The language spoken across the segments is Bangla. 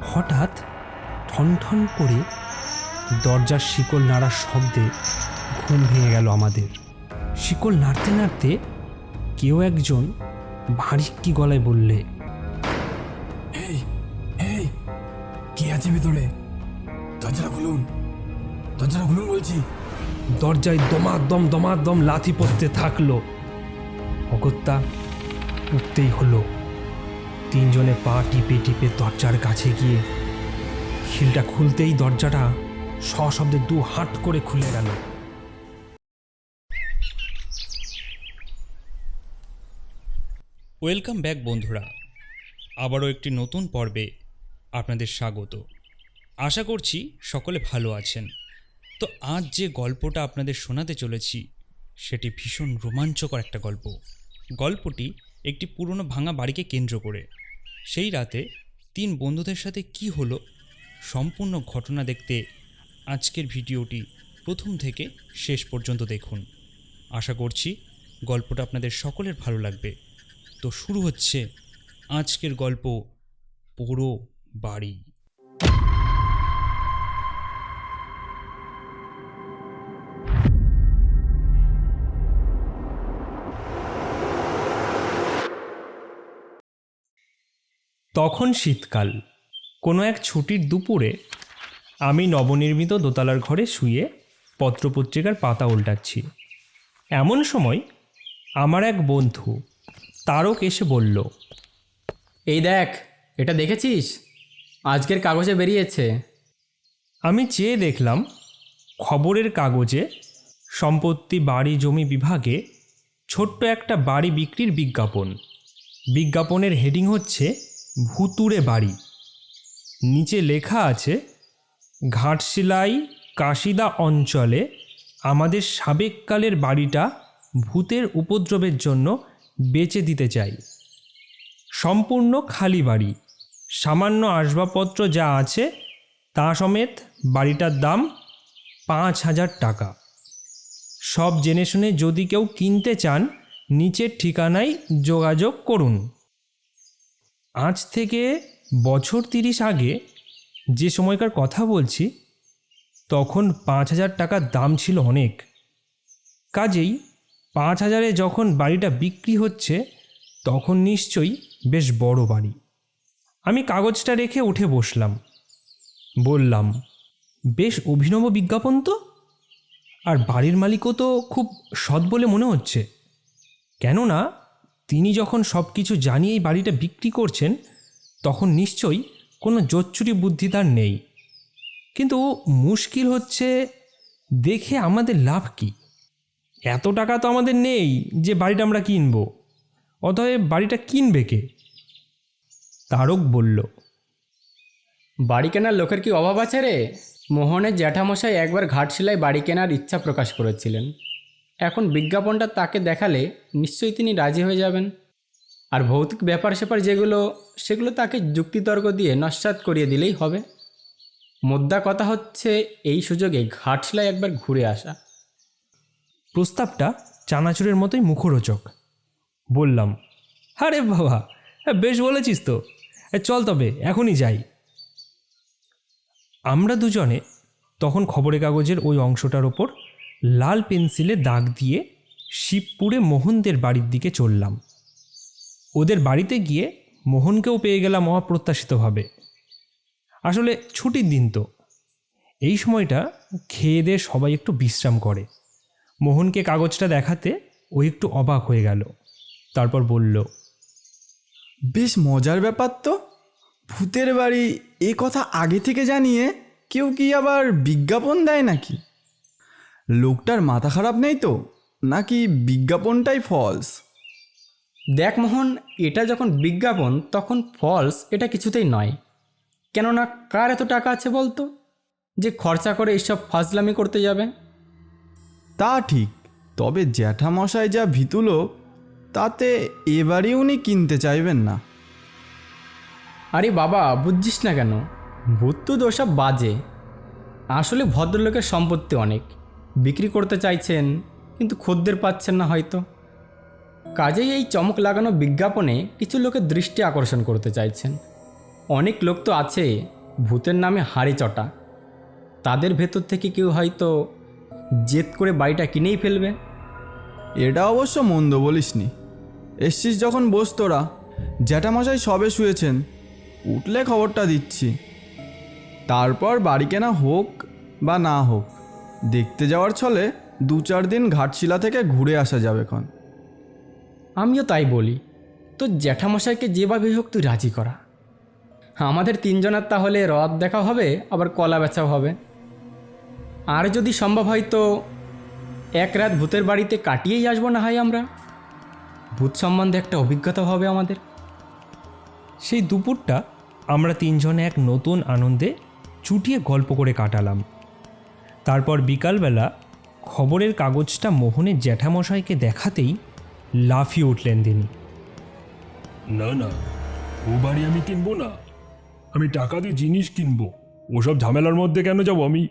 হঠাৎ ঠন ঠন করে দরজার শিকল নাড়ার শব্দে ঘুম ভেঙে গেল আমাদের। শিকল নাড়তে নাড়তে কেউ একজন ভারী কি গলায় বললে, এই এই কে আছে ভিতরে? দরজাটা খুলুন, দরজাটা খুলুন বলছি। দরজায় দমাদম লাথি পড়তে থাকলো। অগত্যা উঠতেই হলো। তিনজনে পা টিপে টিপে দরজার কাছে গিয়ে খিলটা খুলতেই দরজাটা সশব্দে দু হাট করে খুলে গেল। ওয়েলকাম ব্যাক বন্ধুরা, আবারও একটি নতুন পর্বে আপনাদের স্বাগত। আশা করছি সকলে ভালো আছেন। তো আজ যে গল্পটা আপনাদের শোনাতে চলেছি সেটি ভীষণ রোমাঞ্চকর একটা গল্প। গল্পটি একটি পুরনো ভাঙা বাড়িকে কেন্দ্র করে। সেই রাতে তিন বন্ধুদের সাথে কি হলো সম্পূর্ণ ঘটনা দেখতে আজকের ভিডিওটি প্রথম থেকে শেষ পর্যন্ত দেখুন। আশা করছি গল্পটা আপনাদের সকলের ভালো লাগবে। তো শুরু হচ্ছে আজকের গল্প, পোড়ো বাড়ি। তখন শীতকাল। কোনো এক ছুটির দুপুরে আমি নবনির্মিত দোতলার ঘরে শুয়ে পত্রপত্রিকার পাতা উল্টাচ্ছি। এমন সময় আমার এক বন্ধু তারক এসে বলল, এই দেখ, এটা দেখেছিস? আজকের কাগজে বেরিয়েছে। আমি চেয়ে দেখলাম খবরের কাগজে সম্পত্তি বাড়ি জমি বিভাগে ছোট্ট একটা বাড়ি বিক্রির বিজ্ঞাপন। বিজ্ঞাপনের হেডিং হচ্ছে ভুতুড়ে বাড়ি। নিচে লেখা আছে, ঘাটশিলাই কাশিদা অঞ্চলে আমাদের সাবেককালের বাড়িটা ভূতের উপদ্রবের জন্য বেচে দিতে চাই। সম্পূর্ণ খালি বাড়ি, সামান্য আসবাবপত্র যা আছে তা সমেত বাড়িটার দাম 5,000 টাকা। সব জেনে শুনে যদি কেউ কিনতে চান নিচের ঠিকানায় যোগাযোগ করুন। আজ থেকে বছর 30 আগে যে সময়কার কথা বলছি, তখন 5,000 টাকার দাম ছিল অনেক। কাজেই 5,000-এ যখন বাড়িটা বিক্রি হচ্ছে তখন নিশ্চয়ই বেশ বড় বাড়ি। আমি কাগজটা রেখে উঠে বসলাম। বললাম, বেশ অভিনব বিজ্ঞাপন তো, আর বাড়ির মালিকও তো খুব সৎ বলে মনে হচ্ছে। কেননা তিনি যখন সব কিছু জানিয়েই বাড়িটা বিক্রি করছেন তখন নিশ্চয়ই কোনো জোচ্চুরি বুদ্ধি তার নেই। কিন্তু মুশকিল হচ্ছে, দেখে আমাদের লাভ কি? এত টাকা তো আমাদের নেই যে বাড়িটা আমরা কিনবো। অতএব বাড়িটা কিনবে কে? তারক বলল, বাড়ি কেনার লোকের কি অভাব আছে রে? মোহনের জ্যাঠামশাই একবার ঘাটশিলায় বাড়ি কেনার ইচ্ছা প্রকাশ করেছিলেন। এখন বিজ্ঞাপনটা তাকে দেখালে নিশ্চয়ই তিনি রাজি হয়ে যাবেন। আর ভৌতিক ব্যাপার স্যাপার যেগুলো, সেগুলো তাকে যুক্তিতর্ক দিয়ে নস্যাৎ করিয়ে দিলেই হবে। মোদ্দা কথা হচ্ছে এই সুযোগে ঘাটশিলায় একবার ঘুরে আসা। প্রস্তাবটা চানাচুরের মতোই মুখরোচক। বললাম, আরে বাবা, বেশ বলেছিস তো, চল তবে এখনই যাই। আমরা দুজনে তখন খবরের কাগজের ওই অংশটার ওপর লাল পেন্সিলে দাগ দিয়ে শিবপুরে মোহনদের বাড়ির দিকে চললাম। ওদের বাড়িতে গিয়ে মোহনকেও পেয়ে গেলাম অপ্রত্যাশিতভাবে। আসলে ছুটির দিন তো, এই সময়টা খেয়ে দিয়ে সবাই একটু বিশ্রাম করে। মোহনকে কাগজটা দেখাতে ও একটু অবাক হয়ে গেল। তারপর বলল, বেশ মজার ব্যাপার তো। ভূতের বাড়ি এ কথা আগে থেকে জানিয়ে কেউ কি আবার বিজ্ঞাপন দেয় নাকি? লোকটার মাথা খারাপ নেই তো, নাকি বিজ্ঞাপনটাই ফলস? দেখ মোহন, এটা যখন বিজ্ঞাপন তখন ফলস এটা কিছুতেই নয়। কেননা কার এত টাকা আছে বলতো যে খরচা করে এইসব ফাজলামি করতে যাবে? তা ঠিক, তবে জ্যাঠামশাই যা ভীতু লোক, তাতে এবারই উনি কিনতে চাইবেন না। আরে বাবা, বুঝছিস না কেন? ভূত ওসব বাজে। আসলে ভদ্রলোকের সম্পত্তি অনেক, বিক্রি করতে চাইছেন কিন্তু খদ্দের পাচ্ছেন না হয়তো। কাজেই এই চমক লাগানো বিজ্ঞাপনে কিছু লোকের দৃষ্টি আকর্ষণ করতে চাইছেন। অনেক লোক তো আছে ভূতের নামে হাড়ি চটা। তাদের ভেতর থেকে কেউ হয়তো জেদ করে বাড়িটা কিনেই ফেলবে। এটা অবশ্য মন্দ বলিসনি। এসছিস যখন বস তোরা, জ্যাঠামশাই সবে শুয়েছেন, উঠলে খবরটা দিচ্ছি। তারপর বাড়ি কেনা হোক বা না হোক, দেখতে যাওয়ার ছলে 2-4 দিন ঘাটশিলা থেকে ঘুরে আসা যাবে ক্ষণ। আমিও তাই বলি, তো জ্যাঠামশাইকে যেভাবে হোক তুই রাজি করা। আমাদের তিনজনের তাহলে রথ দেখা হবে, আবার কলা বেচাও হবে। আর যদি সম্ভব হয় তো এক রাত ভূতের বাড়িতে কাটিয়েই আসবো না হয় আমরা। ভূত সম্বন্ধে একটা অভিজ্ঞতা হবে আমাদের। সেই দুপুরটা আমরা তিনজনে এক নতুন আনন্দে চুটিয়ে গল্প করে কাটালাম। তারপর বিকালবেলা খবরের কাগজটা মোহনের জ্যাঠামশাইকে দেখাতেই লাফিয়ে উঠলেন তিনি। না না, ও বাড়ি আমি কিনবো না। আমি টাকা দিয়ে জিনিস কিনবো, ওসব ঝামেলার মধ্যে কেন যাব আমি?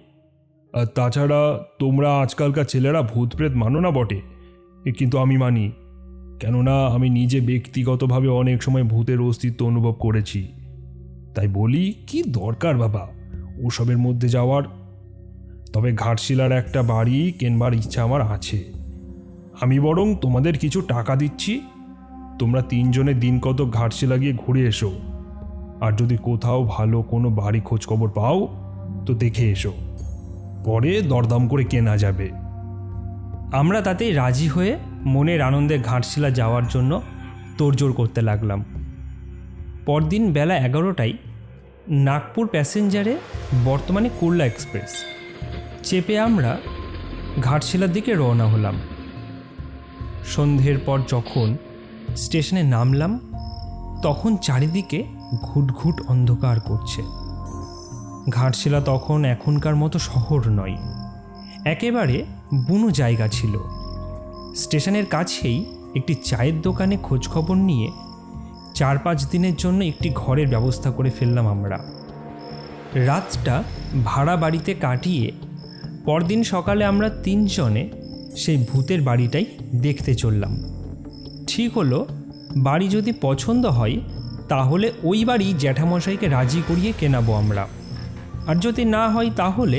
আর তাছাড়া তোমরা আজকালকার ছেলেরা ভূত প্রেত মানো না বটে, কিন্তু আমি মানি। কেননা আমি নিজে ব্যক্তিগতভাবে অনেক সময় ভূতের অস্তিত্ব অনুভব করেছি। তাই বলি, কি দরকার বাবা ওসবের মধ্যে যাওয়ার? তবে ঘাটশিলার একটা বাড়ি কেনবার ইচ্ছা আমার আছে। আমি বরং তোমাদের কিছু টাকা দিচ্ছি, তোমরা তিনজনে দিন কত ঘাটশিলা গিয়ে ঘুরে এসো। আর যদি কোথাও ভালো কোনো বাড়ি খোঁজখবর পাও তো দেখে এসো, পরে দরদাম করে কেনা যাবে। আমরা তাতেই রাজি হয়ে মনের আনন্দে ঘাটশিলা যাওয়ার জন্য তোড়জোড় করতে লাগলাম। পরদিন বেলা 11টায় নাগপুর প্যাসেঞ্জারে, বর্তমানে কুর্লা এক্সপ্রেস চেপে আমরা ঘাটশিলার দিকে রওনা হলাম। সন্ধ্যের পর যখন স্টেশনে নামলাম তখন চারিদিকে ঘুটঘুট অন্ধকার করছে। ঘাটশিলা তখন এখনকার মতো শহর নয়, একেবারে বুনো জায়গা ছিল। স্টেশনের কাছেই একটি চায়ের দোকানে খোঁজখবর নিয়ে 4-5 দিনের জন্য একটি ঘরের ব্যবস্থা করে ফেললাম আমরা। রাতটা ভাড়া বাড়িতে কাটিয়ে পরদিন সকালে আমরা তিনজনে সেই ভূতের বাড়িটাই দেখতে চললাম। ঠিক হলো, বাড়ি যদি পছন্দ হয় তাহলে ওই বাড়ি জ্যাঠামশাইকে রাজি করিয়ে কেনাবো আমরা, আর যদি না হয় তাহলে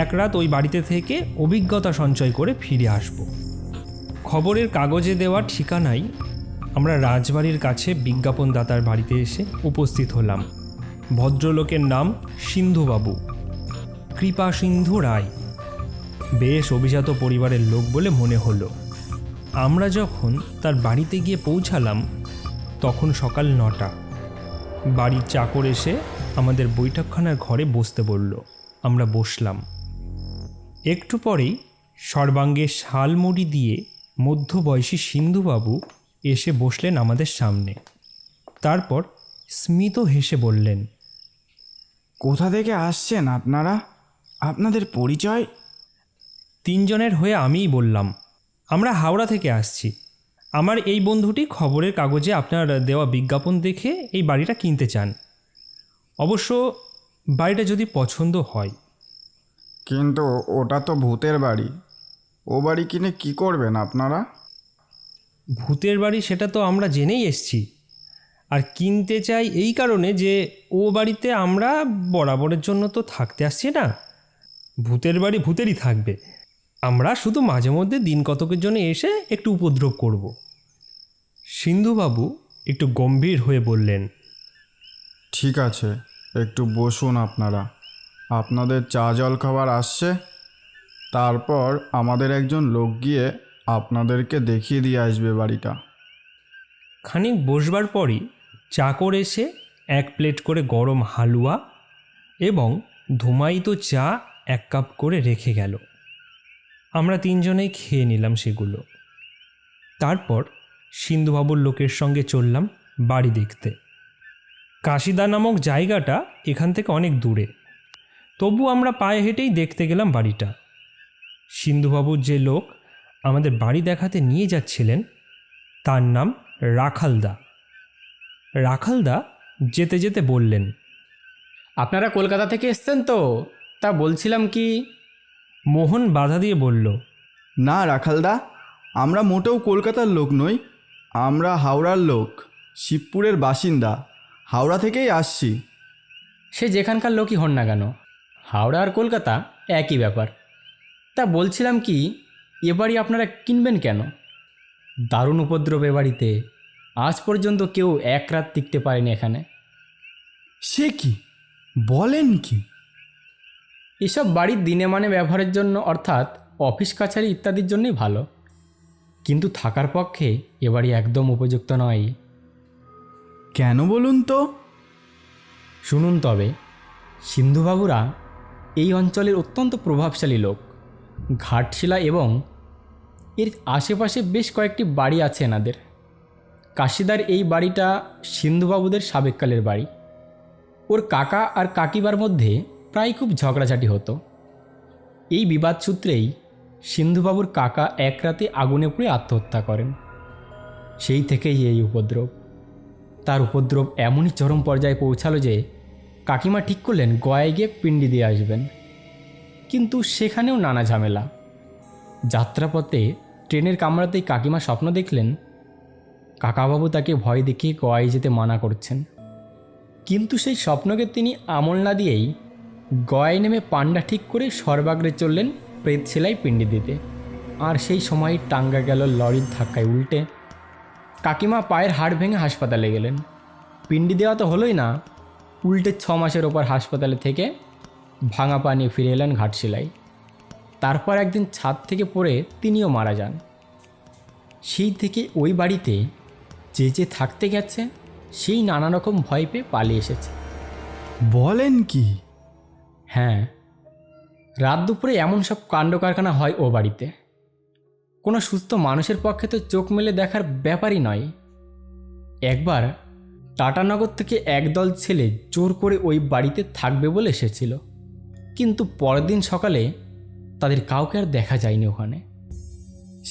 এক রাত ওই বাড়িতে থেকে অভিজ্ঞতা সঞ্চয় করে ফিরে আসব। খবরের কাগজে দেওয়া ঠিকানায় আমরা রাজবাড়ির কাছে বিজ্ঞাপনদাতার বাড়িতে এসে উপস্থিত হলাম। ভদ্রলোকের নাম সিন্ধুবাবু, কৃপা সিন্ধু রায়। বেশ অভিজাত পরিবারের লোক বলে মনে হলো। আমরা যখন তার বাড়িতে গিয়ে পৌঁছালাম তখন সকাল 9টা। বাড়ির চাকর এসে আমাদের বৈঠকখানার ঘরে বসতে বলল। আমরা বসলাম। একটু পরেই সর্বাঙ্গে শালমুড়ি দিয়ে মধ্যবয়সী সিন্ধুবাবু এসে বসলেন আমাদের সামনে। তারপর স্মিত হেসে বললেন, কোথা থেকে আসছেন আপনারা? আপনাদের পরিচয়? তিনজনের হয়ে আমিই বললাম, আমরা হাওড়া থেকে আসছি। আমার এই বন্ধুটি খবরের কাগজে আপনার দেওয়া বিজ্ঞাপন দেখে এই বাড়িটা কিনতে চান। অবশ্য বাড়িটা যদি পছন্দ হয়। কিন্তু ওটা তো ভূতের বাড়ি, ও বাড়ি কিনে কি করবেন আপনারা? ভূতের বাড়ি সেটা তো আমরা জেনেই এসছি, আর কিনতে চাই এই কারণে যে ও বাড়িতে আমরা বরাবরের জন্য তো থাকতে আসছি না। ভূতের বাড়ি ভূতেরই থাকবে, আমরা শুধু মাঝে মধ্যে দিন কতকের জন্য এসে একটু উপদ্রব করব। সিন্ধুবাবু একটু গম্ভীর হয়ে বললেন, ঠিক আছে, একটু বসুন আপনারা, আপনাদের চা জল খাবার আসছে। তারপর আমাদের একজন লোক গিয়ে আপনাদেরকে দেখিয়ে দিয়ে আসবে বাড়িটা। খানিক বসবার পরই চাকর এসে 1 প্লেট করে গরম হালুয়া এবং ধুমায়িত চা 1 কাপ করে রেখে গেল। আমরা তিনজনেই খেয়ে নিলাম সেগুলো। তারপর সিন্ধুবাবুর লোকের সঙ্গে চললাম বাড়ি দেখতে। কাশিদা নামক জায়গাটা এখান থেকে অনেক দূরে, তবু আমরা পায়ে হেঁটেই দেখতে গেলাম বাড়িটা। সিন্ধুবাবুর যে লোক আমাদের বাড়ি দেখাতে নিয়ে যাচ্ছিলেন তার নাম রাখালদা। রাখালদা যেতে যেতে বললেন, আপনারা কলকাতা থেকে এসছেন তো? তা বলছিলাম কি। মোহন বাধা দিয়ে বলল, না রাখালদা, আমরা মোটেও কলকাতার লোক নই, আমরা হাওড়ার লোক, শিবপুরের বাসিন্দা, হাওড়া থেকেই আসছি। সে যেখানকার লোকই হন না কেন, হাওড়া আর কলকাতা একই ব্যাপার। তা বলছিলাম কি, এ বাড়ি আপনারা কিনবেন কেন? দারুণ উপদ্রব এ বাড়িতে, আজ পর্যন্ত কেউ এক রাত টিকতে পারেনি এখানে। সে কি বলেন কি? এসব বাড়ি দিনে মানে ব্যবহারের জন্য, অর্থাৎ অফিস কাছারি ইত্যাদির জন্যই ভালো, কিন্তু থাকার পক্ষে এ বাড়ি একদম উপযুক্ত নয়। কেন বলুন তো? শুনুন তবে, সিন্ধুবাবুরা এই অঞ্চলের অত্যন্ত প্রভাবশালী লোক। ঘাটশিলা এবং এর আশেপাশে বেশ কয়েকটি বাড়ি আছে এনাদের। কাশিদার এই বাড়িটা সিন্ধুবাবুদের সাবেককালের বাড়ি। ওর কাকা আর কাকিবার মধ্যে প্রায় খুব ঝগড়াঝাটি হতো। এই বিবাদ সূত্রেই সিন্ধুবাবুর কাকা এক রাতে আগুনে পুড়ে আত্মহত্যা করেন। সেই থেকেই এই উপদ্রব। তার উপদ্রব এমনই চরম পর্যায়ে পৌঁছালো যে কাকিমা ঠিক করলেন গয়ায় গিয়ে পিণ্ডি দিয়ে আসবেন। কিন্তু সেখানেও নানা ঝামেলা। যাত্রাপথে ট্রেনের কামরাতেই কাকিমা স্বপ্ন দেখলেন কাকাবাবু তাকে ভয় দেখিয়ে গয়ায় যেতে মানা করছেন। কিন্তু সেই স্বপ্নকে তিনি আমল না দিয়েই গয়ায় নেমে পান্ডা ঠিক করে সর্বাগ্রে চললেন প্রেত সেলাই পিণ্ডি দিতে। আর সেই সময় টাঙ্গা গেল লরির ধাক্কায় উল্টে। কাকিমা পায়ের হাড় ভেঙে হাসপাতালে গেলেন। পিণ্ডি দেওয়া তো হলোই না, উল্টে 6 মাসের ওপর হাসপাতালে থেকে ভাঙা পা নিয়ে ফিরে এলেন ঘাটশিলায়। তারপর একদিন ছাদ থেকে পড়ে তিনিও মারা যান। সেই থেকে ওই বাড়িতে যে থাকতে গেছে সেই নানা রকম ভয় পেয়ে পালিয়ে এসেছে। বলেন কি? হ্যাঁ, রাত দুপুরে এমন সব কাণ্ড কারখানা হয় ও বাড়িতে। কোনো সুস্থ মানুষের পক্ষে তো চোখ মেলে দেখার ব্যাপারই নয়। একবার টাটানগর থেকে একদল ছেলে জোর করে ওই বাড়িতে থাকবে বলে এসেছিল, কিন্তু পরের দিন সকালে তাদের কাউকে আর দেখা যায়নি ওখানে।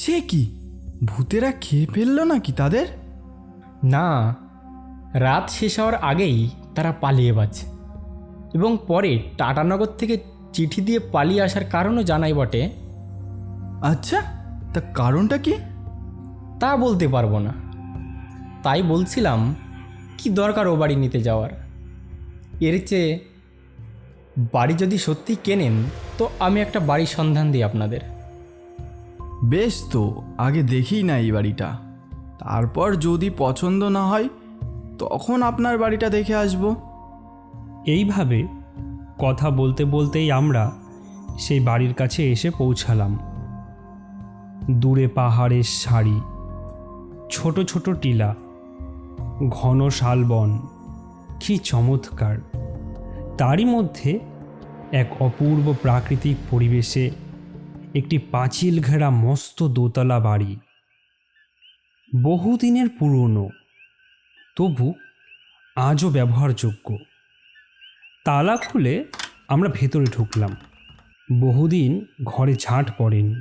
সে কি ভূতেরা খেয়ে ফেললো নাকি তাদের? না, রাত শেষ হওয়ার আগেই তারা পালিয়ে বাঁচে। এবং পরে টাটানগর থেকে চিঠি দিয়ে পালিয়ে আসার কারণও জানাই বটে। আচ্ছা, তা কারণটা কি? তা বলতে পারবো না। তাই বলছিলাম কি দরকার ও বাড়ি নিতে যাওয়ার। এর চেয়ে বাড়ি যদি সত্যি কেনেন তো আমি একটা বাড়ির সন্ধান দিই আপনাদের। বেশ, তো আগে দেখি না এই বাড়িটা, তারপর যদি পছন্দ না হয় তখন আপনার বাড়িটা দেখে আসবো। এইভাবে কথা বলতে বলতেই আমরা সেই বাড়ির কাছে এসে পৌঁছালাম। দূরে পাহাড়ের সারি, ছোট ছোট টিলা, ঘন শালবন, কি চমৎকার! তারই মধ্যে এক অপূর্ব প্রাকৃতিক পরিবেশে একটি পাঁচিল ঘেরা মস্ত দোতলা বাড়ি। বহুদিনের পুরনো, তবু আজও ব্যবহারযোগ্য। তালা খুলে আমরা ভেতরে ঢুকলাম। বহুদিন ঘরে ঝাঁট পড়েনি।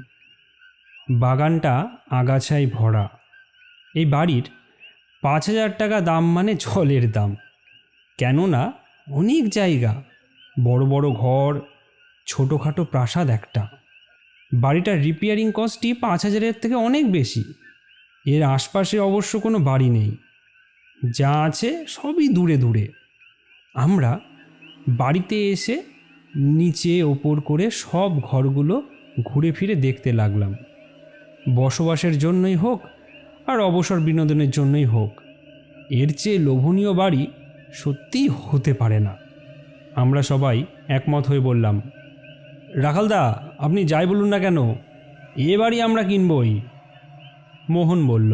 বাগানটা আগাছায় ভরা। এই বাড়ির 5,000 টাকা দাম মানে জলের দাম। কেননা অনেক জায়গা, বড় বড় ঘর, ছোটোখাটো প্রাসাদ একটা। বাড়িটার রিপেয়ারিং কস্টই 5,000-এর থেকে অনেক বেশি। এর আশপাশে অবশ্য কোনো বাড়ি নেই, যা আছে সবই দূরে দূরে। আমরা বাড়িতে এসে নিচে ওপর করে সব ঘরগুলো ঘুরে ফিরে দেখতে লাগলাম। বসবাসের জন্যই হোক আর অবসর বিনোদনের জন্যই হোক, এর চেয়ে লোভনীয় বাড়ি সত্যিই হতে পারে না। আমরা সবাই একমত হয়ে বললাম, রাখালদা, আপনি যাই বলুন না কেন, এ বাড়ি আমরা কিনবই। মোহন বলল,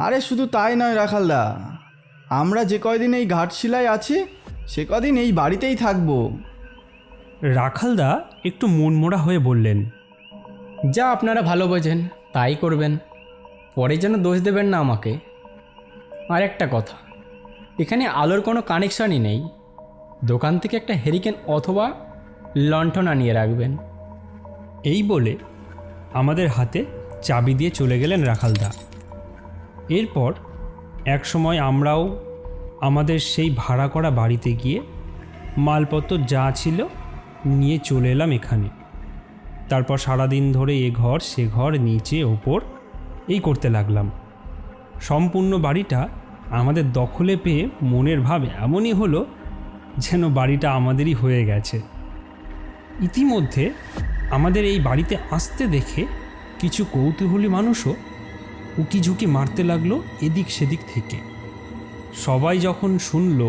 আরে শুধু তাই নয় রাখালদা, আমরা যে কয়দিন এই ঘাটশিলায় আছি সে কদিন এই বাড়িতেই থাকবো। রাখালদা একটু মনমোড়া হয়ে বললেন, যা আপনারা ভালো বোঝেন তাই করবেন, পরে যেন দোষ দেবেন না আমাকে। আর একটা কথা, এখানে আলোর কোনো কানেকশনই নেই। দোকান থেকে একটা হেরিকেন অথবা লণ্ঠন আনিয়ে রাখবেন। এই বলে আমাদের হাতে চাবি দিয়ে চলে গেলেন রাখালদা। এরপর এক সময় আমরাও আমাদের সেই ভাড়া করা বাড়িতে গিয়ে মালপত্র যা ছিল নিয়ে চলে এলাম এখানে। তারপর সারাদিন ধরে এ ঘর সে ঘর, নিচে ওপর এই করতে লাগলাম। সম্পূর্ণ বাড়িটা আমাদের দখলে পেয়ে মনের ভাব এমনই হলো যেন বাড়িটা আমাদেরই হয়ে গেছে। ইতিমধ্যে আমাদের এই বাড়িতে আসতে দেখে কিছু কৌতূহলী মানুষও উকিঝুঁকি মারতে লাগলো এদিক সেদিক থেকে। সবাই যখন শুনল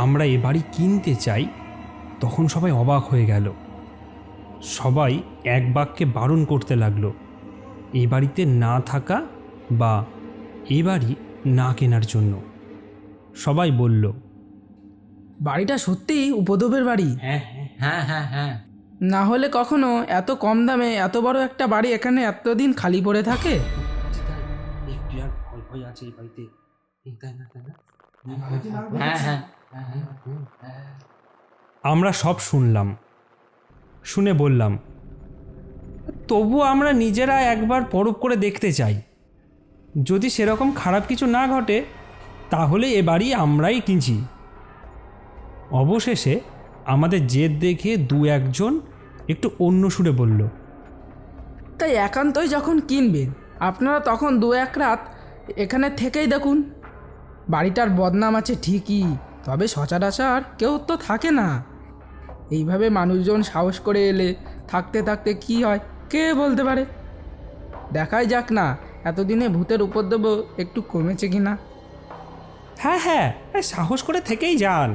আমরা এ বাড়ি কিনতে চাই, তখন সবাই অবাক হয়ে গেল। সবাই এক বাক্যে বারণ করতে লাগলো এ বাড়িতে না থাকা বা এ বাড়ি না কেনার জন্য। সবাই বলল, বাড়িটা সত্যিই উপদ্রবের বাড়ি। হ্যাঁ হ্যাঁ হ্যাঁ হ্যাঁ। না হলে কখনো এত কম দামে এত বড় একটা বাড়ি এখানে এতদিন খালি পড়ে থাকে? হ্যাঁ হ্যাঁ। আমরা সব শুনলাম, শুনে বললাম, তবু আমরা নিজেরা একবার পরখ করে দেখতে চাই। যদি সেরকম খারাপ কিছু না ঘটে তাহলে এ বাড়ি আমরাই কিনছি। অবশেষে আমাদের জেদ দেখে দু একজন একটু অন্য সুরে বলল, তাই একান্তই যখন কিনবেন আপনারা তখন 2-1 রাত এখানে থেকেই দেখুন। বাড়িটার বদনাম আছে ঠিকই, তবে সচরাচর কেউ তো থাকে না। এইভাবে মানুষজন সাহস করে এলে থাকতে থাকতে কি হয় কে বলতে পারে। দেখাই যাক না এতদিনে ভূতের উপদ্রব একটু কমেছে কিনা। হ্যাঁ হ্যাঁ, সাহস করে থেকেই যান।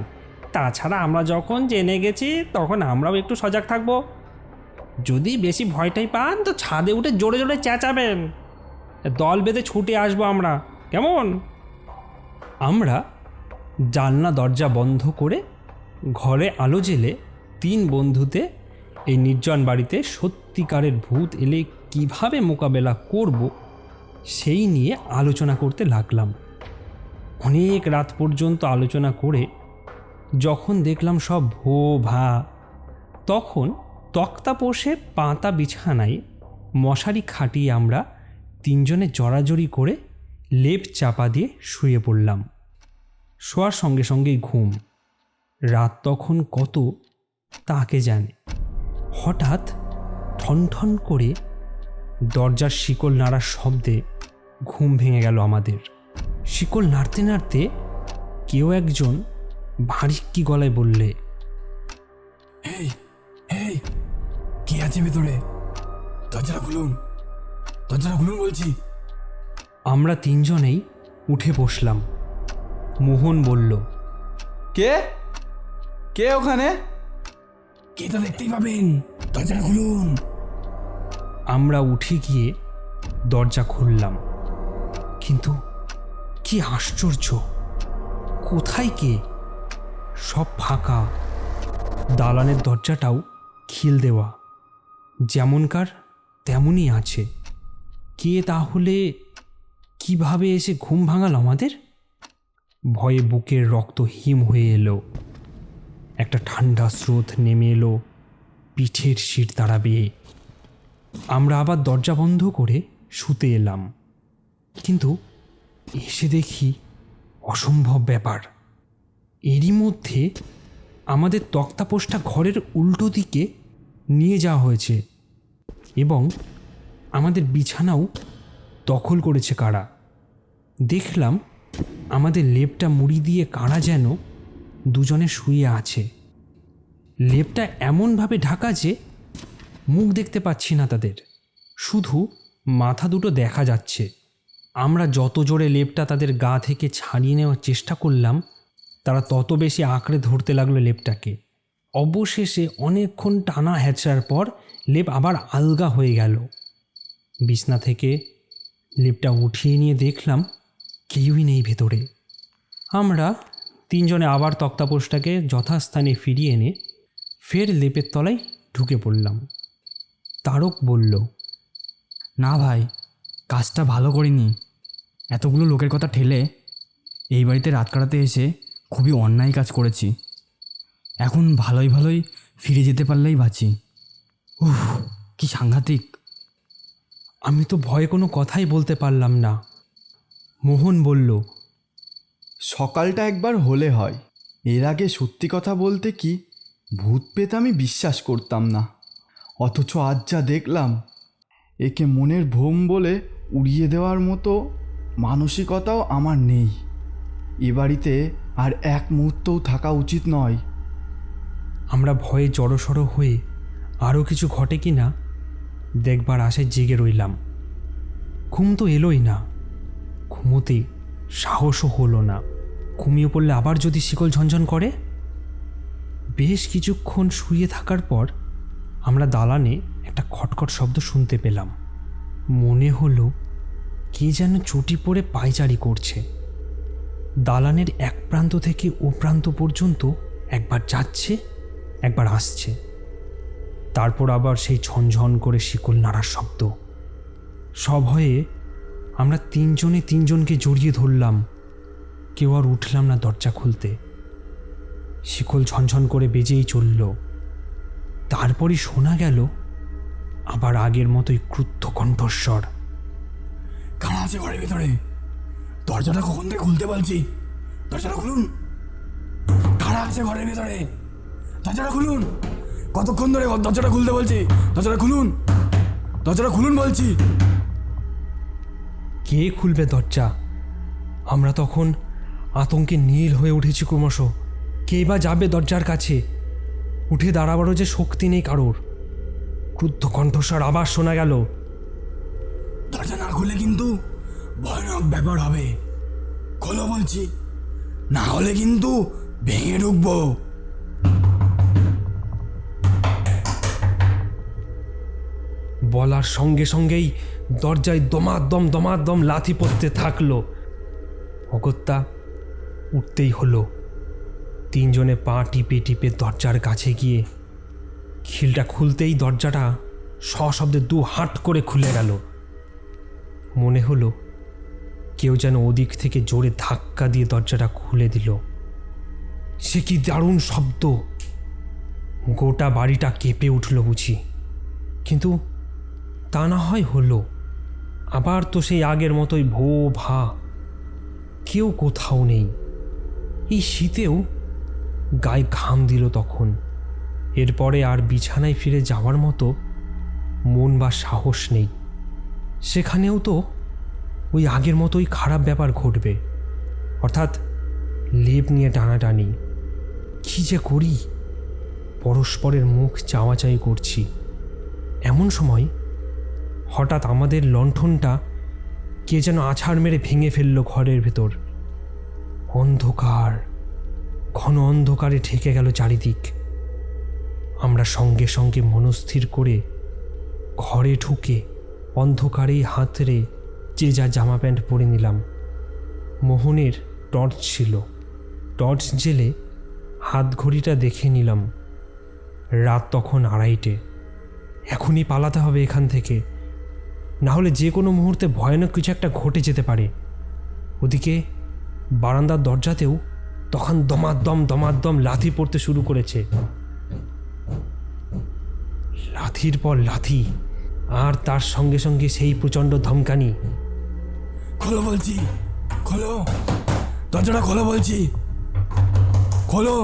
তাছাড়া আমরা যখন জেনে গেছি তখন আমরাও একটু সজাগ থাকব। যদি বেশি ভয়টাই পান তো ছাদে উঠে জোরে জোরে চেঁচাবেন, দল বেঁধে ছুটে আসবো আমরা, কেমন? আমরা জানলা দরজা বন্ধ করে ঘরে আলো জেলে 3 বন্ধুতে এই নির্জন বাড়িতে সত্যিকারের ভূত এলে কিভাবে মোকাবেলা করব সেই নিয়ে আলোচনা করতে লাগলাম। অনেক রাত পর্যন্ত আলোচনা করে যখন দেখলাম সব ভো ভা, তখন তক্তাপোষে পাতা বিছানায় মশারি খাটিয়ে আমরা 3 জনে জড়াজড়ি করে লেপ চাপা দিয়ে শুয়ে পড়লাম। শোয়ার সঙ্গে সঙ্গেই ঘুম। রাত তখন কত তাকে জানে। হঠাৎ ঠনঠন করে দরজার শিকল নাড়ার শব্দে ঘুম ভেঙে গেল আমাদের। শিকল নাড়তে নাড়তে কেউ একজন ভারিক্কি গলায় বললে, এই এই কে আছে ভেতরে? দরজাটা খুলুন, দরজাটা খুলুন বলছি। আমরা 3 জনেই উঠে বসলাম। মোহন বলল, কে কে ওখানে? কে তো দেখতেই পাবেন, দরজাটা খুলুন। আমরা উঠে গিয়ে দরজা খুললাম, কিন্তু কি আশ্চর্য, কোথায় কে? সব ফাঁকা। দালানের দরজাটাও খিল দেওয়া, যেমনকার তেমনই আছে। কে তাহলে কিভাবে এসে ঘুম ভাঙাল আমাদের? ভয়ে বুকের রক্ত হিম হয়ে এলো। একটা ঠান্ডা স্রোত নেমে এলো পিঠের শির দ্বারা বেয়ে। আমরা আবার দরজা বন্ধ করে শুতে এলাম, কিন্তু এসে দেখি অসম্ভব ব্যাপার। এরই মধ্যে আমাদের তক্তাপোষটা ঘরের উল্টো দিকে নিয়ে যাওয়া হয়েছে এবং আমাদের বিছানাও দখল করেছে কারা। দেখলাম আমাদের লেপটা মুড়ি দিয়ে কারা যেন 2 জনে শুয়ে আছে। লেপটা এমনভাবে ঢাকা যে মুখ দেখতে পাচ্ছি না তাদের, শুধু মাথা দুটো দেখা যাচ্ছে। আমরা যত জোরে লেপটা তাদের গা থেকে ছাড়িয়ে নেওয়ার চেষ্টা করলাম, তারা তত বেশি আঁকড়ে ধরতে লাগলো লেপটাকে। অবশেষে অনেকক্ষণ টানা হ্যাচড়ার পর লেপ আবার আলগা হয়ে গেল। বিছনা থেকে লেপটা উঠিয়ে নিয়ে দেখলাম কেউই নেই ভেতরে। আমরা 3 জনে আবার তক্তাপোষটাকে যথাস্থানে ফিরিয়ে এনে ফের লেপের তলায় ঢুকে পড়লাম। তারক বলল, না ভাই, কাজটা ভালো করিনি। এতগুলো লোকের কথা ঠেলে এই বাড়িতে রাত কাটাতে এসে খুবই অন্যায় কাজ করেছি। এখন ভালোই ভালোই ফিরে যেতে পারলেই বাঁচি। উফ, কি সাংঘাতিক। আমি তো ভয়ে কোনো কথাই বলতে পারলাম না। মোহন বলল, সকালটা একবার হলে হয়। এর আগে সত্যি কথা বলতে কি ভূত পেতে আমি বিশ্বাস করতাম না, অথচ আজ যা দেখলাম একে মনের ভ্রম বলে উড়িয়ে দেওয়ার মতো মানসিকতাও আমার নেই। এ বাড়িতে আর এক মুহূর্তও থাকা উচিত নয়। আমরা ভয়ে জড়সড় হয়ে আরও কিছু ঘটে কি না দেখবার আশায় জেগে রইলাম। ঘুম তো এলোই না, ঘুমোতে সাহসও হলো না। ঘুমিয়ে পড়লে আবার যদি শিকল ঝনঝন করে। বেশ কিছুক্ষণ শুয়ে থাকার পর আমরা দালানে একটা খটখট শব্দ শুনতে পেলাম। মনে হলো কে যেন চটি পরে পায়চারি করছে। দালানের এক প্রান্ত থেকে ও প্রান্ত পর্যন্ত একবার যাচ্ছে, একবার আসছে, তারপর আবার সেই ঝনঝন করে শিকল নাড়ার শব্দ। সভয়ে আমরা তিনজনে তিনজনকে জড়িয়ে ধরলাম। কেউ আর উঠলাম না দরজা খুলতে। শিকল ঝনঝন করে বেজেই চলল। তারপরই শোনা গেল আবার আগের মতোই ক্রুদ্ধ কণ্ঠস্বর। কারা আছে ঘরের ভিতরে? দরজাটা কখন থেকে খুলতে বলছি, দরজাটা খুলুন। কারা আছে ঘরের ভিতরে? দরজাটা খুলুন। কতক্ষণ ধরে দরজাটা খুলতে বলছি, দরজাটা খুলুন, দরজাটা খুলুন বলছি। কে খুলবে দরজা? আমরা তখন আতঙ্কে নীল হয়ে উঠেছি ক্রমশ। কে বা যাবে দরজার কাছে? উঠে দাঁড়াবারও যে শক্তি নেই কারোর। ক্রুদ্ধ কণ্ঠস্বর আবার শোনা গেল। দরজা না খুলে কিন্তু ভয়ানক ব্যাপার হবে। খোলো বলছি, না হলে কিন্তু ভেঙে ঢুকবো। বলার সঙ্গে সঙ্গেই দরজায় দমাদম লাথি পড়তে থাকলো। অগত্যা উঠতেই হলো। তিনজনে পা টিপে টিপে দরজার কাছে গিয়ে খিলটা খুলতেই দরজাটা সশব্দে দু হাট করে খুলে গেল। মনে হলো কেউ যেন ওদিক থেকে জোরে ধাক্কা দিয়ে দরজাটা খুলে দিল। সে কি দারুণ শব্দ! গোটা বাড়িটা কেঁপে উঠল বুঝি। কিন্তু তা না হয় হলো, আবার তো সেই আগের মতোই ভো ভা। কেউ কোথাও নেই। এই শীতেও গায়ে ঘাম দিল তখন। এরপরে আর বিছানায় ফিরে যাওয়ার মতো মন বা সাহস নেই। সেখানেও তো ওই আগের মতোই খারাপ ব্যাপার ঘটবে, অর্থাৎ লেপ নিয়ে টানাটানি। কী যে করি! পরস্পরের মুখ চাওয়াচাই করছি। এমন সময় হঠাৎ আমাদের লণ্ঠনটা কে যেন আছাড় মেরে ভেঙে ফেলল ঘরের ভেতর। অন্ধকার, ঘন অন্ধকারে ঢেকে গেল চারিদিক। আমরা সঙ্গে সঙ্গে মনস্থির করে ঘরে ঢুকে অন্ধকারেই হাতড়ে যে যা জামা প্যান্ট পরে নিলাম। মোহনের টর্চ ছিল, টর্চ জেলে হাত ঘড়িটা দেখে নিলাম। রাত তখন 2:30। এখনই পালাতে হবে এখান থেকে, না হলে যে কোনো মুহূর্তে ভয়ানক কিছু একটা ঘটে যেতে পারে। ওদিকে বারান্দার দরজাতেও তখন দমাদম লাথি পড়তে শুরু করেছে। লাথির পর লাথি, আর তার সঙ্গে সঙ্গে সেই প্রচণ্ড ধমকানি। খোলো বলছি, খোলো, দরজাটা খোলো বলছি, খোলো,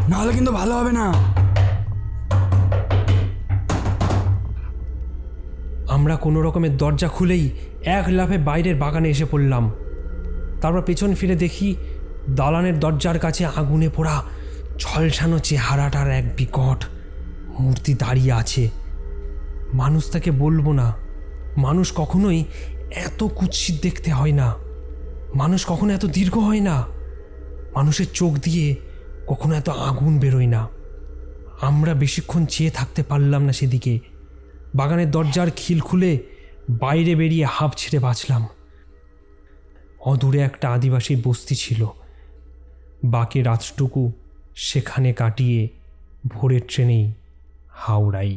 না হলে কিন্তু ভালো হবে না। আমরা কোনো রকমের দরজা খুলেই এক লাফে বাইরের বাগানে এসে পড়লাম। তারপর পেছন ফিরে দেখি দালানের দরজার কাছে আগুনে পোড়া ঝলসানো চেহারাটার এক বিকট মূর্তি দাঁড়িয়ে আছে। মানুষ তাকে বলবো না, মানুষ কখনোই এত কুৎসিত দেখতে হয় না, মানুষ কখনো এত দীর্ঘ হয় না, মানুষের চোখ দিয়ে কখনো এত আগুন বেরোয় না। আমরা বেশিক্ষণ চেয়ে থাকতে পারলাম না সেদিকে। বাগানের দরজার খিল খুলে বাইরে বেরিয়ে হাঁপ ছেড়ে বাঁচলাম। অদূরে একটা আদিবাসী বস্তি ছিল। বাকি রাতটুকু সেখানে কাটিয়ে ভোরের ট্রেনেই হাওড়ায়।